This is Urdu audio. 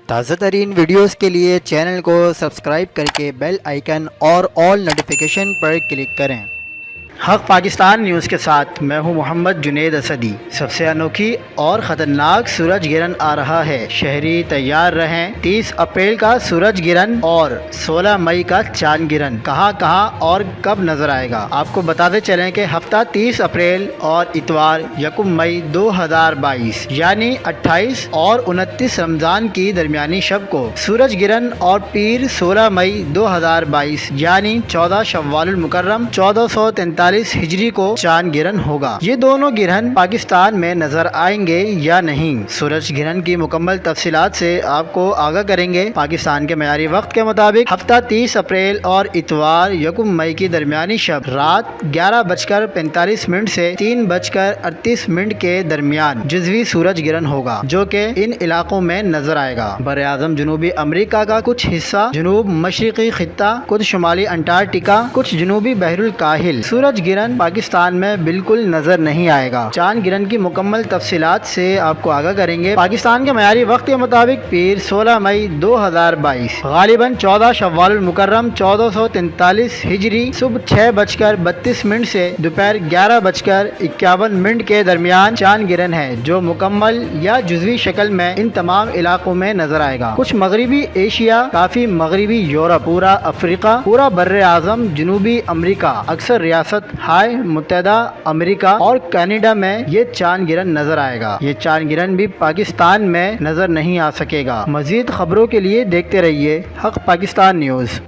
تازہ ترین ویڈیوز کے لیے چینل کو سبسکرائب کر کے بیل آئیکن اور آل نوٹیفیکیشن پر کلک کریں۔ حق پاکستان نیوز کے ساتھ میں ہوں محمد جنید اسدی۔ سب سے انوکھی اور خطرناک سورج گرہن آ رہا ہے، شہری تیار رہیں۔ 30 اپریل کا سورج گرہن اور 16 مئی کا چاند گرہن کہاں اور کب نظر آئے گا؟ آپ کو بتاتے چلیں کہ ہفتہ 30 اپریل اور اتوار 1 مئی 2022 یعنی 28 اور 29 رمضان کی درمیانی شب کو سورج گرہن اور پیر 16 مئی 2022 یعنی 14 شوال المکرم 1443 ہجری کو چاند گرہن ہوگا۔ یہ دونوں گرہن پاکستان میں نظر آئیں گے یا نہیں؟ سورج گرہن کی مکمل تفصیلات سے آپ کو آگاہ کریں گے۔ پاکستان کے معیاری وقت کے مطابق ہفتہ 30 اپریل اور اتوار 1 مئی کی درمیانی شب رات 11:45 سے 3:38 کے درمیان جزوی سورج گرہن ہوگا، جو کہ ان علاقوں میں نظر آئے گا: براعظم جنوبی امریکہ کا کچھ حصہ، جنوب مشرقی خطہ، کچھ شمالی انٹارکٹیکا، کچھ جنوبی بحر الکاہل۔ سورج گرہن پاکستان میں بالکل نظر نہیں آئے گا۔ چاند گرہن کی مکمل تفصیلات سے آپ کو آگاہ کریں گے۔ پاکستان کے معیاری وقت کے مطابق پیر 16 مئی 2022 غالباً 14 شوال المکرم 1443 ہجری صبح 6:32 سے دوپہر 11:51 کے درمیان چاند گرہن ہے، جو مکمل یا جزوی شکل میں ان تمام علاقوں میں نظر آئے گا: کچھ مغربی ایشیا، کافی مغربی یورپ، پورا افریقہ، پورا بر اعظم جنوبی امریکہ، اکثر ریاست ہائے متحدہ امریکہ اور کینیڈا میں یہ چاند گرہن نظر آئے گا۔ یہ چاند گرہن بھی پاکستان میں نظر نہیں آ سکے گا۔ مزید خبروں کے لیے دیکھتے رہیے حق پاکستان نیوز۔